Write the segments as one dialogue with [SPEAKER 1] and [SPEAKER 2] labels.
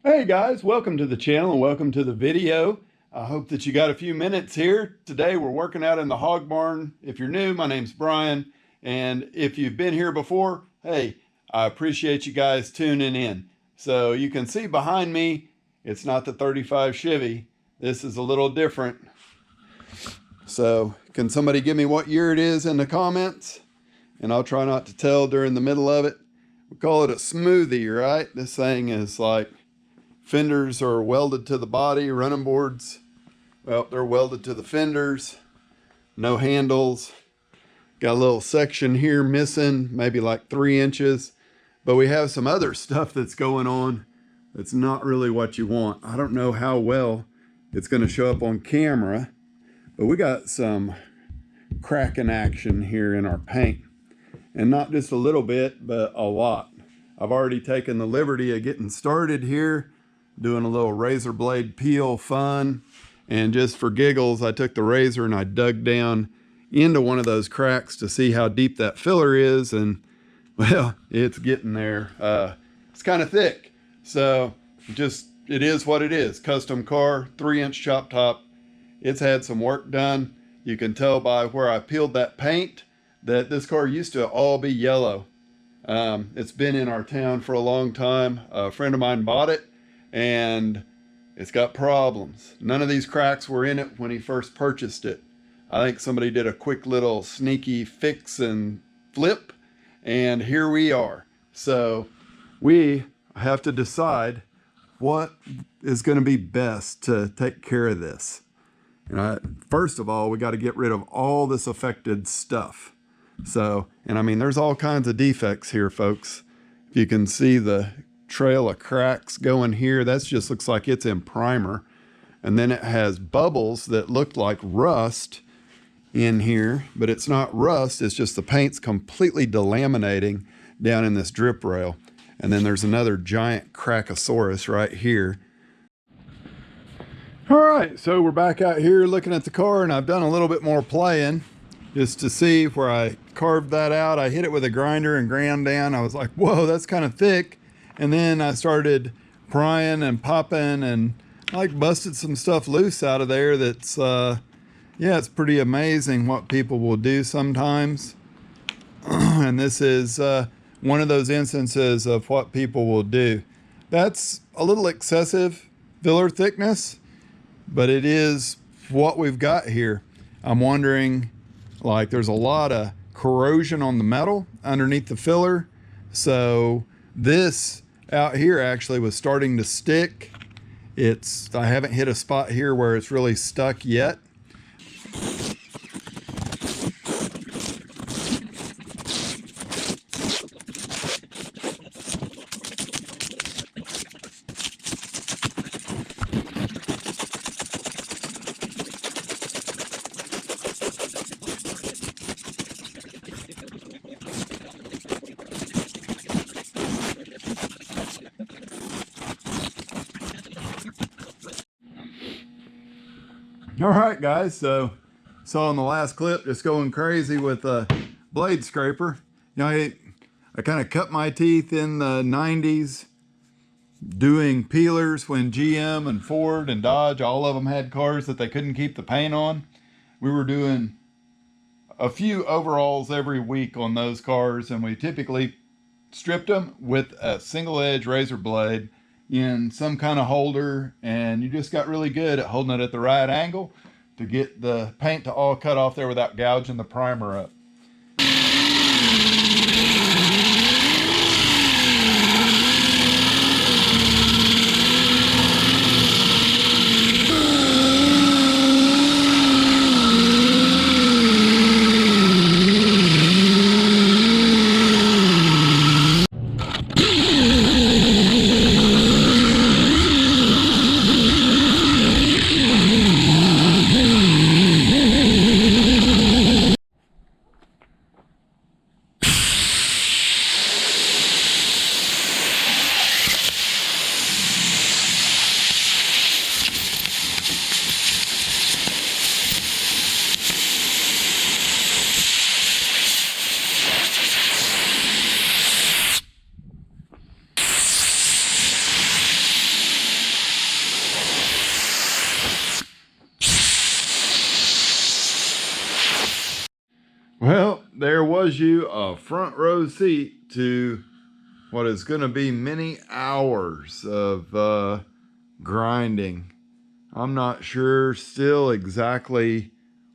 [SPEAKER 1] Hey guys, welcome to the channel and welcome to the video. I hope that you got a few minutes here. Today we're working out in the hog barn. If you're new, my name's Brian, and if you've been here before, hey, I appreciate you guys tuning in. So you can see behind me, it's not the 35 Chevy. This is a little different. So can somebody give me what year it is in the comments? And I'll try not to tell during the middle of it. We call it a smoothie, right? This thing is like fenders are welded to the body, running boards, well, they're welded to the fenders, no handles. Got a little section here missing, maybe like 3 inches, but we have some other stuff that's going on that's not really what you want. I don't know how well it's going to show up on camera, but we got some cracking action here in our paint, and not just a little bit, but a lot. I've already taken the liberty of getting started here, doing a little razor blade peel fun, and just for giggles I took the razor and I dug down into one of those cracks to see how deep that filler is, and well, it's getting there. It's kind of thick, so just it is what it is. Custom car, 3-inch chop top. It's had some work done. You can tell by where I peeled that paint that this car used to all be yellow. It's been in our town for a long time. A friend of mine bought it and it's got problems. None of these cracks were in it when he first purchased it. I think somebody did a quick little sneaky fix and flip, and here we are. So we have to decide what is going to be best to take care of this. And first of all, we got to get rid of all this affected stuff. So, and I mean, there's all kinds of defects here, folks. If you can see the trail of cracks going here, that just looks like it's in primer. And then it has bubbles that look like rust in here, but it's not rust, it's just the paint's completely delaminating down in this drip rail. And then there's another giant crackosaurus right here. All right, so we're back out here looking at the car, and I've done a little bit more playing just to see where I carved that out. I hit it with a grinder and ground down. I was like, whoa, that's kind of thick. And then I started prying and popping and like busted some stuff loose out of there. That's, yeah, it's pretty amazing what people will do sometimes. And this is one of those instances of what people will do. That's a little excessive filler thickness, but it is what we've got here. I'm wondering, like, there's a lot of corrosion on the metal underneath the filler. So this out here actually was starting to stick. I haven't hit a spot here where it's really stuck yet. All right, guys, so saw in the last clip just going crazy with a blade scraper. You know, I kind of cut my teeth in the 90s doing peelers when GM and Ford and Dodge, all of them had cars that they couldn't keep the paint on. We were doing a few overalls every week on those cars, and we typically stripped them with a single edge razor blade in some kind of holder, and you just got really good at holding it at the right angle to get the paint to all cut off there without gouging the primer up. was you a front row seat to what is going to be many hours of grinding. I'm not sure still exactly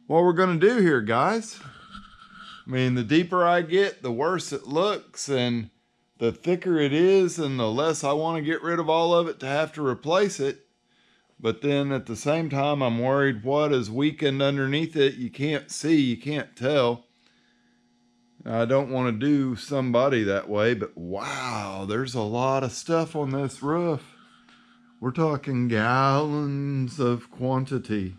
[SPEAKER 1] what we're going to do here, guys. I mean, the deeper I get, the worse it looks, and the thicker it is, and the less I want to get rid of all of it to have to replace it. But then at the same time, I'm worried what is weakened underneath it. You can't see, you can't tell. I don't want to do somebody that way, but wow, there's a lot of stuff on this roof. We're talking gallons of quantity.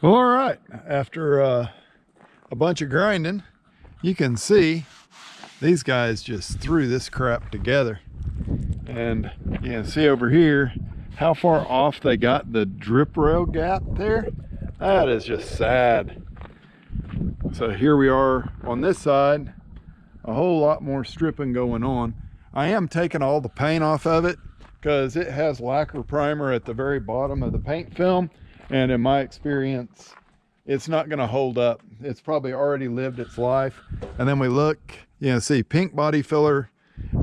[SPEAKER 1] All right, after a bunch of grinding, you can see these guys just threw this crap together. And you can see over here how far off they got the drip rail gap there. That is just sad. So here we are on this side, a whole lot more stripping going on. I am taking all the paint off of it because it has lacquer primer at the very bottom of the paint film. And in my experience, it's not going to hold up. It's probably already lived its life. And then we look, you know, see pink body filler,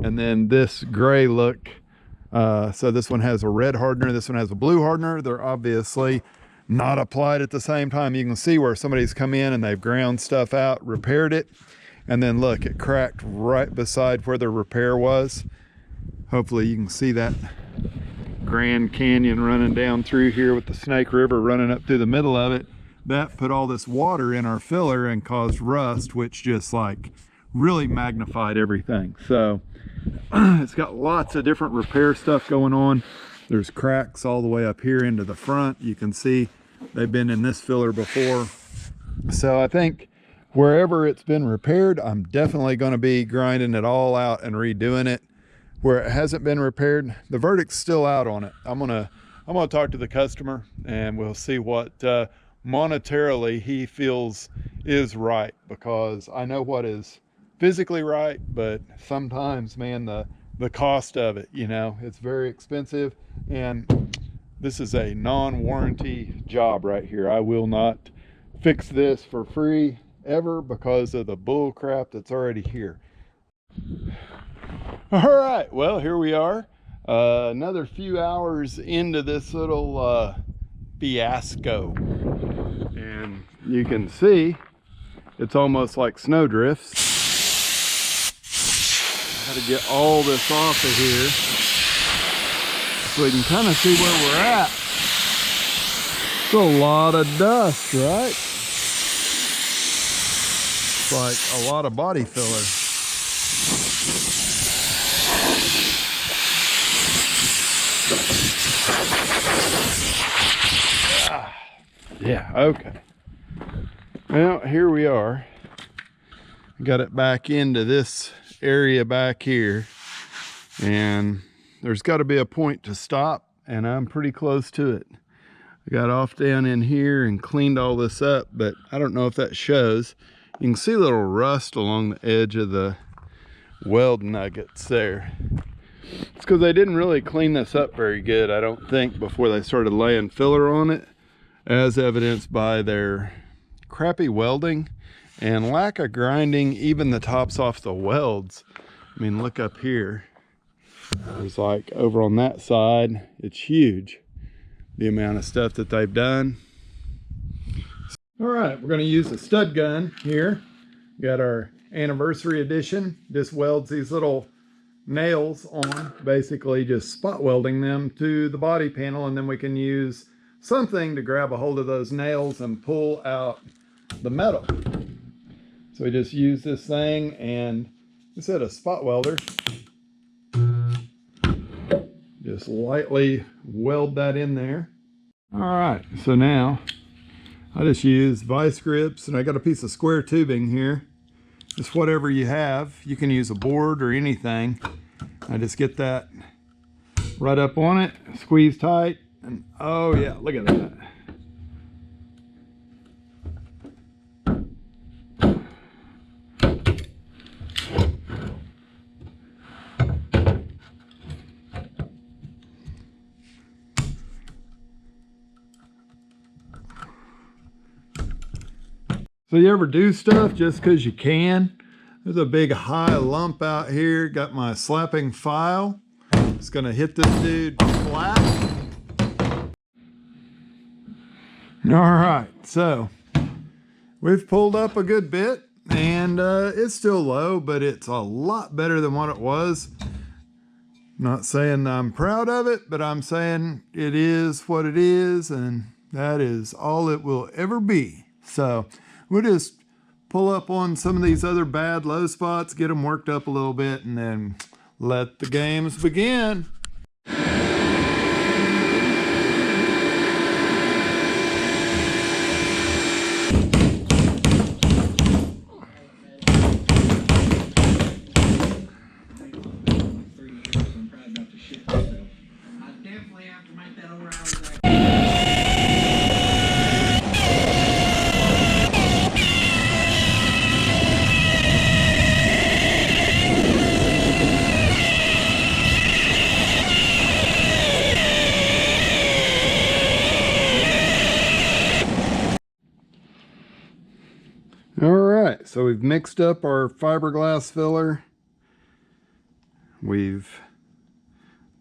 [SPEAKER 1] and then this gray look. So this one has a red hardener, this one has a blue hardener. They're obviously not applied at the same time. You can see where somebody's come in and they've ground stuff out, repaired it. And then look, it cracked right beside where the repair was. Hopefully you can see that Grand Canyon running down through here with the Snake River running up through the middle of it. That put all this water in our filler and caused rust, which just like really magnified everything. So it's got lots of different repair stuff going on. There's cracks all the way up here into the front. You can see they've been in this filler before. So I think wherever it's been repaired, I'm definitely going to be grinding it all out and redoing it. Where it hasn't been repaired, the verdict's still out on it. I'm gonna talk to the customer and we'll see what monetarily he feels is right, because I know what is physically right, but sometimes, man, the cost of it, you know, it's very expensive. And this is a non-warranty job right here. I will not fix this for free ever because of the bull crap that's already here. All right, well, here we are, another few hours into this little fiasco, and you can see it's almost like snow drifts. Got to get all this off of here. so we can kind of see where we're at. It's a lot of dust, right? It's like a lot of body filler. Yeah, okay. Well, here we are. Got it back into this area back here, and there's got to be a point to stop, and I'm pretty close to it. I got off down in here and cleaned all this up, but I don't know if that shows. You can see a little rust along the edge of the weld nuggets there. It's because they didn't really clean this up very good, I don't think, before they started laying filler on it, as evidenced by their crappy welding and lack of grinding even the tops off the welds. I mean, look up here. It's like over on that side, it's huge, the amount of stuff that they've done. All right, we're going to use a stud gun here. Got our anniversary edition. This welds these little nails on, basically just spot welding them to the body panel, and then we can use something to grab a hold of those nails and pull out the metal. So we just use this thing and instead of spot welder, just lightly weld that in there. All right, so now I just use vice grips, and I got a piece of square tubing here. Just whatever you have. You can use a board or anything. I just get that right up on it, squeeze tight, and oh yeah, look at that. So you ever do stuff just because you can? There's a big high lump out here. Got my slapping file. It's gonna hit this dude flat. All right, so we've pulled up a good bit, and it's still low, but it's a lot better than what it was. Not saying I'm proud of it, but I'm saying it is what it is, and that is all it will ever be. So we'll just pull up on some of these other bad low spots, get them worked up a little bit, and then let the games begin. All right, so we've mixed up our fiberglass filler. We've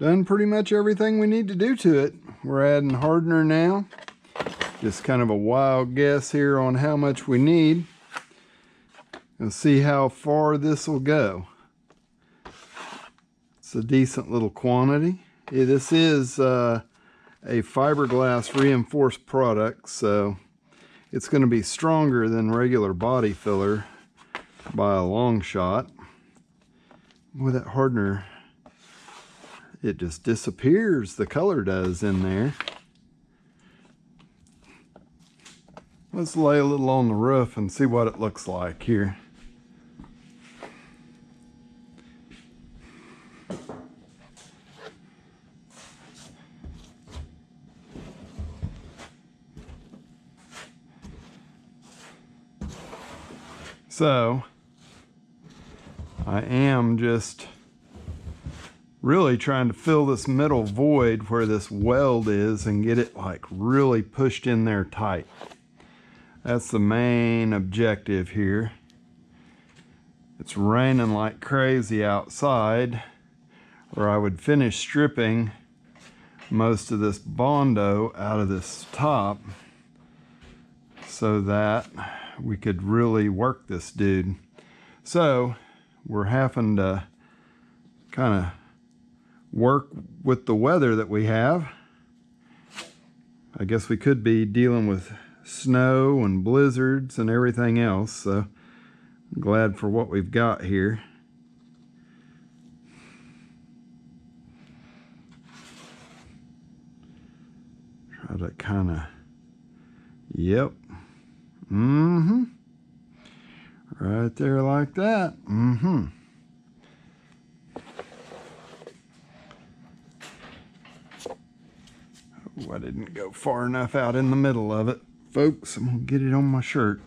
[SPEAKER 1] done pretty much everything we need to do to it. We're adding hardener now. Just kind of a wild guess here on how much we need. We'll see how far this will go. It's a decent little quantity. Yeah, this is a fiberglass reinforced product, so it's going to be stronger than regular body filler by a long shot. Boy, that hardener, it just disappears. The color does in there. Let's lay a little on the roof and see what it looks like here. So I am just really trying to fill this middle void where this weld is and get it like really pushed in there tight. That's the main objective here. It's raining like crazy outside, or I would finish stripping most of this Bondo out of this top so that we could really work this dude. So we're having to kind of work with the weather that we have. I guess we could be dealing with snow and blizzards and everything else, so I'm glad for what we've got here. Try to kind of, yep, right there like that. Oh, I didn't go far enough out in the middle of it. Folks, I'm gonna get it on my shirt.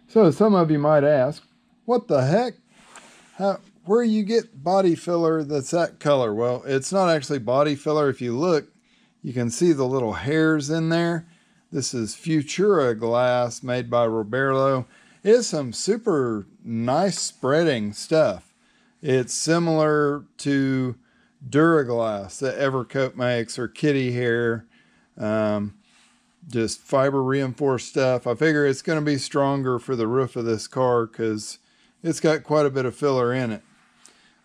[SPEAKER 1] So some of you might ask, what the heck? Where you get body filler that's that color? Well, it's not actually body filler. If you look, you can see the little hairs in there. This is Futura glass made by Roberlo. It's some super nice spreading stuff. It's similar to Duraglass that Evercoat makes, or kitty hair. Just fiber reinforced stuff. I figure it's going to be stronger for the roof of this car because it's got quite a bit of filler in it.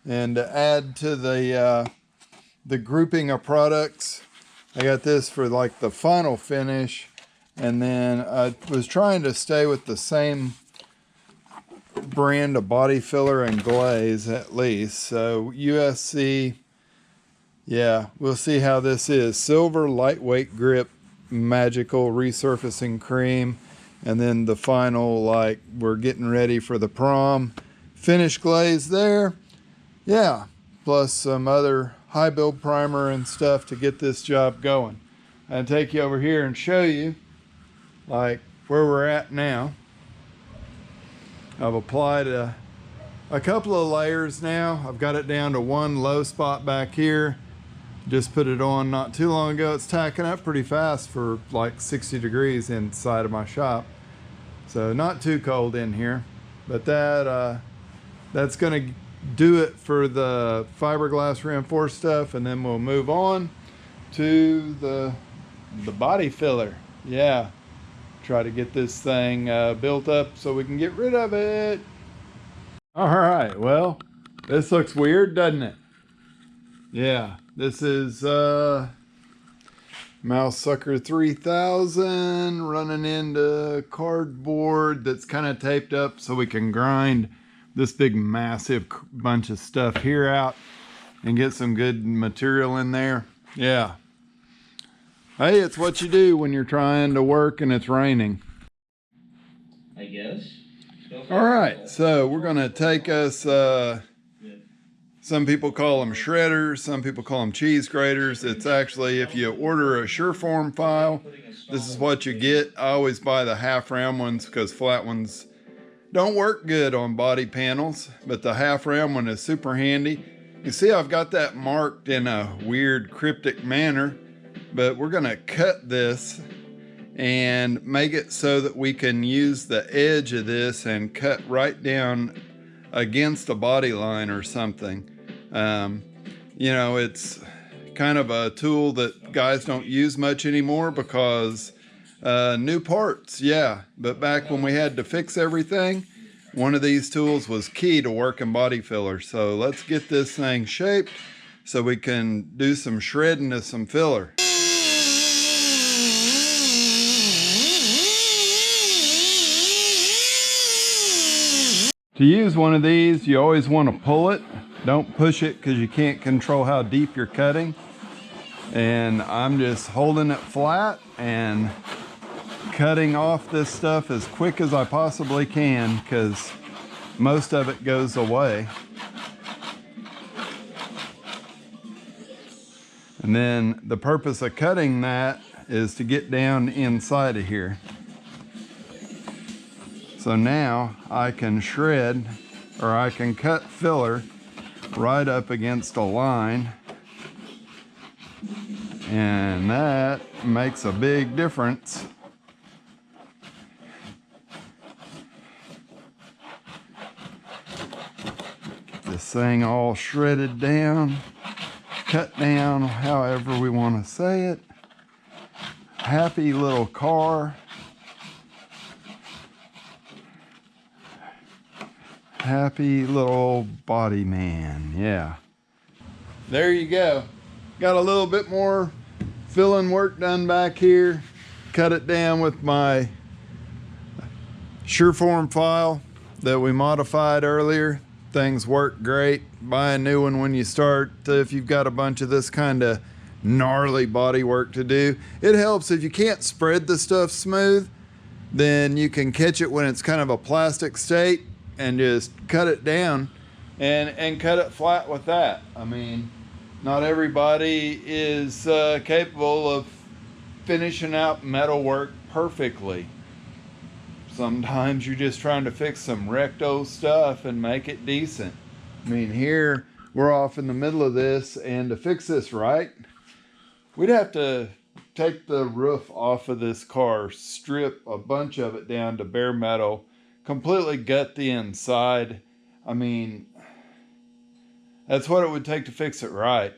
[SPEAKER 1] And to add to the grouping of products, I got this for like the final finish, and then I was trying to stay with the same brand of body filler and glaze at least. So USC, yeah, we'll see how this is. Silver lightweight grip magical resurfacing cream, and then the final, like, we're getting ready for the prom finish glaze there. Yeah, plus some other high build primer and stuff to get this job going. And take you over here and show you like where we're at now. I've applied a couple of layers now. I've got it down to one low spot back here. Just put it on not too long ago. It's tacking up pretty fast for like 60 degrees inside of my shop. So not too cold in here, but that's gonna do it for the fiberglass reinforced stuff, and then we'll move on to the body filler. Yeah, try to get this thing built up so we can get rid of it. All right, well, this looks weird, doesn't it? Yeah, this is Mouse Sucker 3000 running into cardboard that's kind of taped up so we can grind this big massive bunch of stuff here out and get some good material in there. Yeah. Hey, it's what you do when you're trying to work and it's raining.
[SPEAKER 2] I guess.
[SPEAKER 1] All right, so we're gonna take us, some people call them shredders, some people call them cheese graters. It's actually, if you order a Sureform file, this is what you get. I always buy the half round ones because flat ones don't work good on body panels, but the half round one is super handy. You see I've got that marked in a weird cryptic manner, but we're gonna cut this and make it so that we can use the edge of this and cut right down against a body line or something. You know, it's kind of a tool that guys don't use much anymore because new parts, yeah. But back when we had to fix everything, one of these tools was key to working body fillers. So let's get this thing shaped so we can do some shredding of some filler. To use one of these, you always want to pull it. Don't push it because you can't control how deep you're cutting. And I'm just holding it flat and cutting off this stuff as quick as I possibly can because most of it goes away. And then the purpose of cutting that is to get down inside of here. So now I can shred, or I can cut filler right up against a line, and that makes a big difference. Get this thing all shredded down, cut down, however we want to say it. Happy little car. Happy little body man, yeah. There you go. Got a little bit more filling work done back here. Cut it down with my Sureform file that we modified earlier. Things work great. Buy a new one when you start. If you've got a bunch of this kind of gnarly body work to do, it helps if you can't spread the stuff smooth, then you can catch it when it's kind of a plastic state and just cut it down and cut it flat with that. I mean, not everybody is capable of finishing out metal work perfectly. Sometimes you're just trying to fix some wrecked old stuff and make it decent. I mean, here we're off in the middle of this, and to fix this right, we'd have to take the roof off of this car, strip a bunch of it down to bare metal, completely gut the inside. I mean, that's what it would take to fix it right.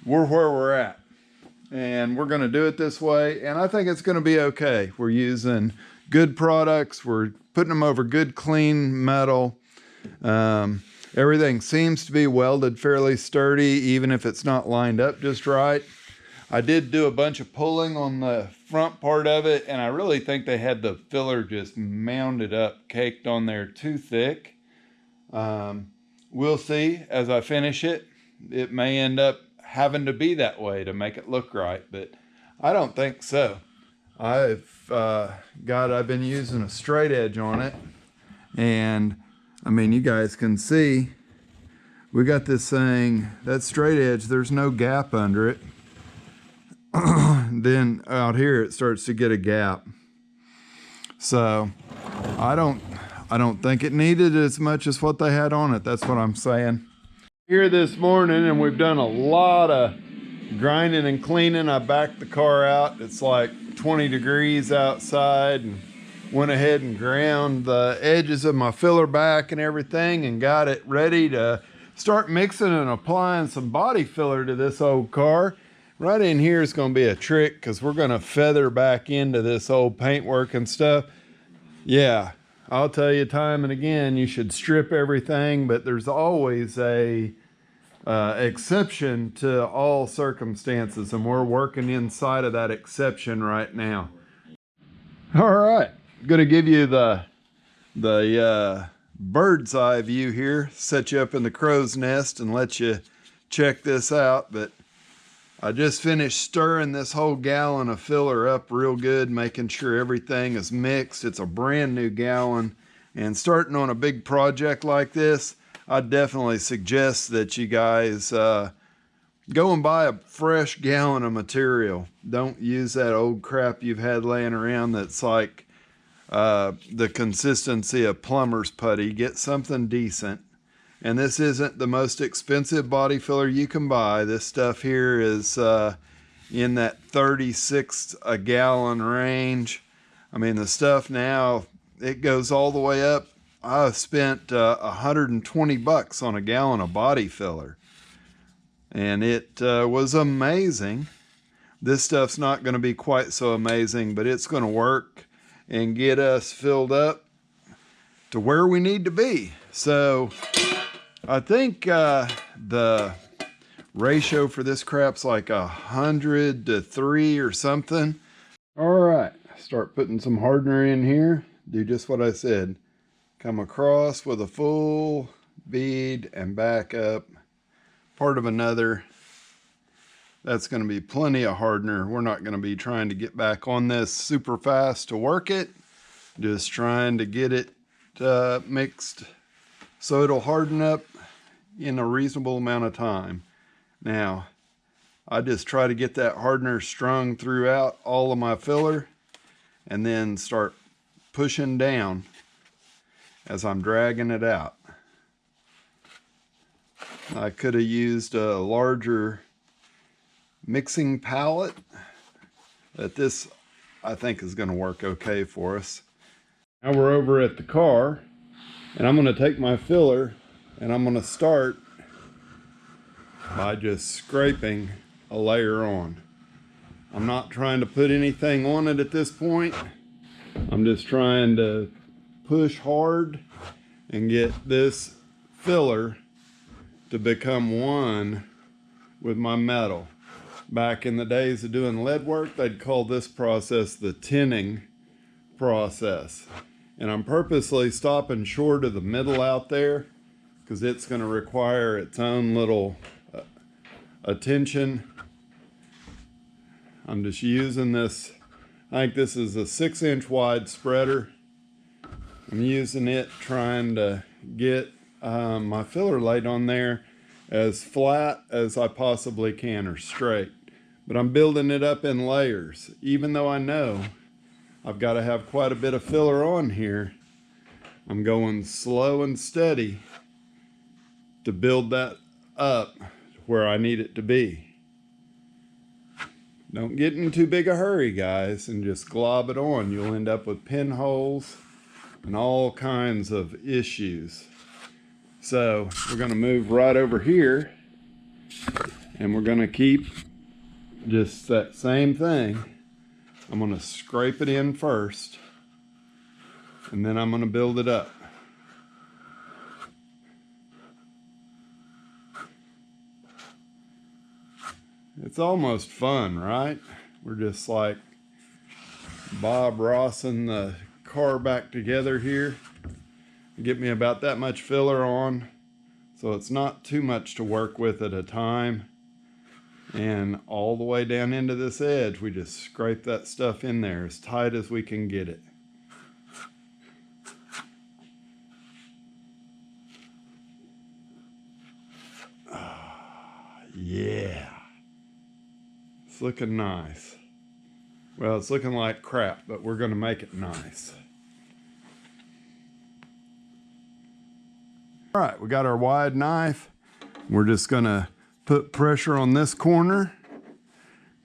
[SPEAKER 1] We're where we're at, and we're going to do it this way, and I think it's going to be okay. We're using good products. We're putting them over good, clean metal. Everything seems to be welded fairly sturdy, even if it's not lined up just right. I did do a bunch of pulling on the front part of it, and I really think they had the filler just mounded up, caked on there too thick. We'll see as I finish it. It may end up having to be that way to make it look right, but I don't think so. I've been using a straight edge on it, and I mean, you guys can see we got this thing, that straight edge, there's no gap under it. Then out here it starts to get a gap. So I don't think it needed as much as what they had on it. That's what I'm saying. Here this morning, and we've done a lot of grinding and cleaning. I backed the car out. It's like 20 degrees outside, and went ahead and ground the edges of my filler back and everything and got it ready to start mixing and applying some body filler to this old car. Right in here is going to be a trick because we're going to feather back into this old paintwork and stuff. Yeah, I'll tell you time and again, you should strip everything, but there's always a exception to all circumstances, and we're working inside of that exception right now. All right, I'm gonna give you the bird's eye view here, set you up in the crow's nest and let you check this out. But I just finished stirring this whole gallon of filler up real good, making sure everything is mixed. It's a brand new gallon, and starting on a big project like this, I definitely suggest that you guys go and buy a fresh gallon of material. Don't use that old crap you've had laying around that's like the consistency of plumber's putty. Get something decent. And this isn't the most expensive body filler you can buy. This stuff here is in that 36 a gallon range. I mean, the stuff now, it goes all the way up. I spent $120 on a gallon of body filler, and it was amazing. This stuff's not going to be quite so amazing, but it's going to work and get us filled up to where we need to be. So I think the ratio for this crap's like 100 to 3 or something. All right, start putting some hardener in here. Do just what I said. Come across with a full bead and back up part of another. That's going to be plenty of hardener. We're not going to be trying to get back on this super fast to work it. Just trying to get it mixed so it'll harden up in a reasonable amount of time. Now, I just try to get that hardener strung throughout all of my filler and then start pushing down as I'm dragging it out. I could have used a larger mixing palette, but this I think is going to work okay for us. Now we're over at the car, and I'm going to take my filler and I'm going to start by just scraping a layer on. I'm not trying to put anything on it at this point. I'm just trying to push hard and get this filler to become one with my metal. Back in the days of doing lead work, they'd call this process the tinning process. And I'm purposely stopping short of the middle out there because it's going to require its own little attention. I'm just using this, I think this is a 6-inch wide spreader. I'm using it trying to get my filler laid on there as flat as I possibly can, or straight. But I'm building it up in layers. Even though I know I've got to have quite a bit of filler on here, I'm going slow and steady to build that up where I need it to be. Don't get in too big a hurry, guys, and just glob it on. You'll end up with pinholes and all kinds of issues. So we're going to move right over here, and we're going to keep just that same thing. I'm going to scrape it in first, and then I'm going to build it up. It's almost fun, right? We're just like Bob Rossing the car back together here. Get me about that much filler on, so it's not too much to work with at a time. And all the way down into this edge, we just scrape that stuff in there as tight as we can get it. Yeah. It's looking nice. Well, it's looking like crap, but we're going to make it nice. All right, we got our wide knife. We're just going to put pressure on this corner,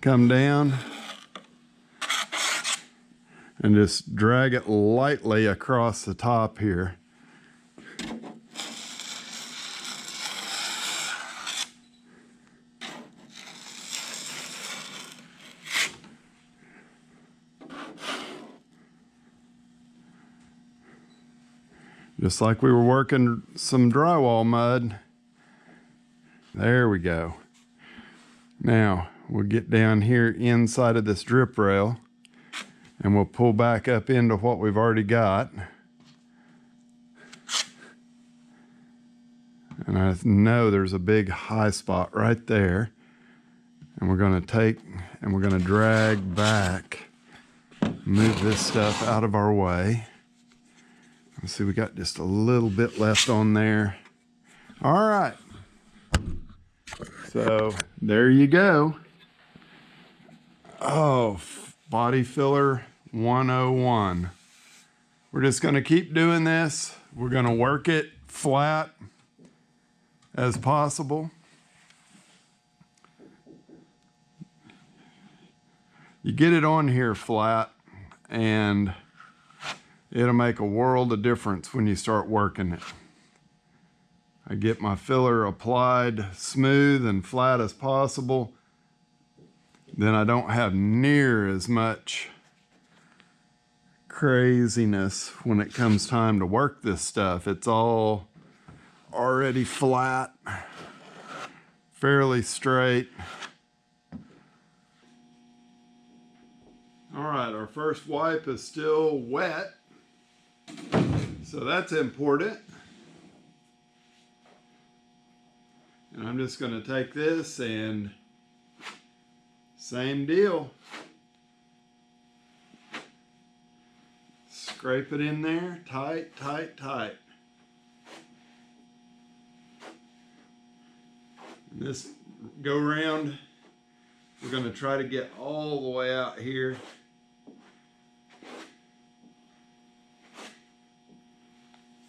[SPEAKER 1] come down, and just drag it lightly across the top here. Just like we were working some drywall mud. There we go. Now we'll get down here inside of this drip rail and we'll pull back up into what we've already got. And I know there's a big high spot right there. And we're gonna take and we're gonna drag back, move this stuff out of our way. Let's see, we got just a little bit left on there. All right. So there you go. Oh, body filler 101. We're just gonna keep doing this. We're gonna work it flat as possible. You get it on here flat and it'll make a world of difference when you start working it. I get my filler applied smooth and flat as possible. Then I don't have near as much craziness when it comes time to work this stuff. It's all already flat, fairly straight. All right, our first wipe is still wet, so that's important. And I'm just going to take this and same deal. Scrape it in there, tight, tight, tight. And this go round, we're going to try to get all the way out here.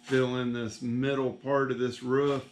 [SPEAKER 1] Fill in this middle part of this roof.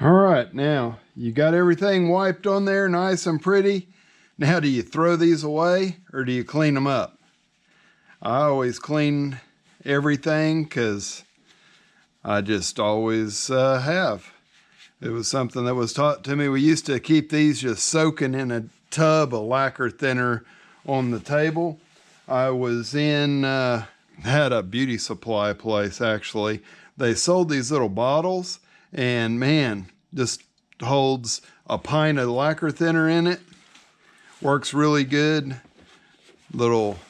[SPEAKER 1] All right, now you got everything wiped on there nice and pretty. Now do you throw these away or do you clean them up? I always clean everything because I just always have. It was something that was taught to me. We used to keep these just soaking in a tub of lacquer thinner on the table. I was in, had a beauty supply place actually. They sold these little bottles and man, just holds a pint of lacquer thinner in it. Works really good. Little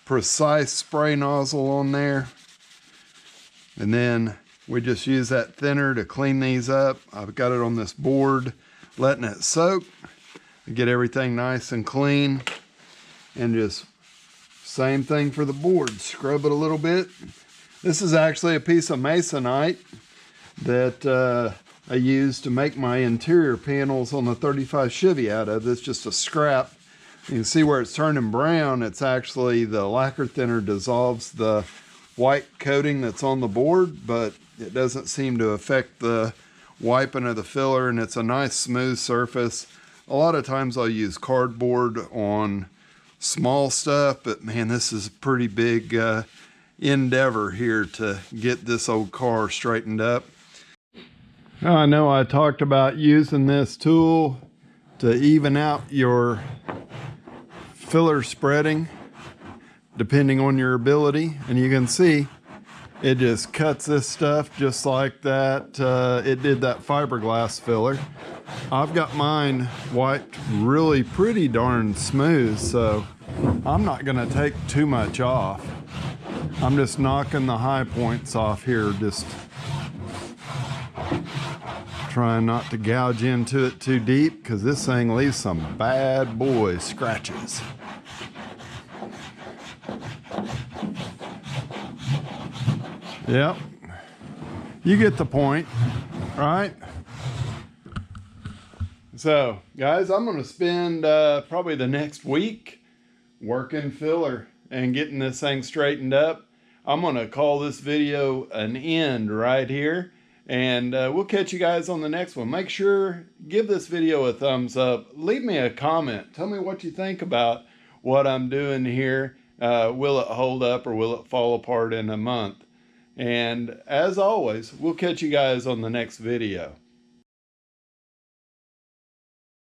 [SPEAKER 1] precise spray nozzle on there. And then we just use that thinner to clean these up. I've got it on this board, letting it soak. Get everything nice and clean. And just same thing for the board. Scrub it a little bit. This is actually a piece of masonite that I used to make my interior panels on the 35 Chevy out of. It's just a scrap. You can see where it's turning brown. It's actually the lacquer thinner dissolves the white coating that's on the board, but it doesn't seem to affect the wiping of the filler, and it's a nice smooth surface. A lot of times I'll use cardboard on small stuff, but man, this is a pretty big endeavor here to get this old car straightened up. I know I talked about using this tool to even out your filler spreading depending on your ability, and you can see It just cuts this stuff just like that. It did that fiberglass filler. I've got mine wiped really pretty darn smooth, so I'm not gonna take too much off. I'm just knocking the high points off here, just trying not to gouge into it too deep, because this thing leaves some bad boy scratches. Yep, you get the point, right? So, guys, I'm going to spend probably the next week working filler and getting this thing straightened up. I'm going to call this video an end right here, and we'll catch you guys on the next one. Make sure, give this video a thumbs up. Leave me a comment. Tell me what you think about what I'm doing here. Will it hold up or will it fall apart in a month? And as always, we'll catch you guys on the next video.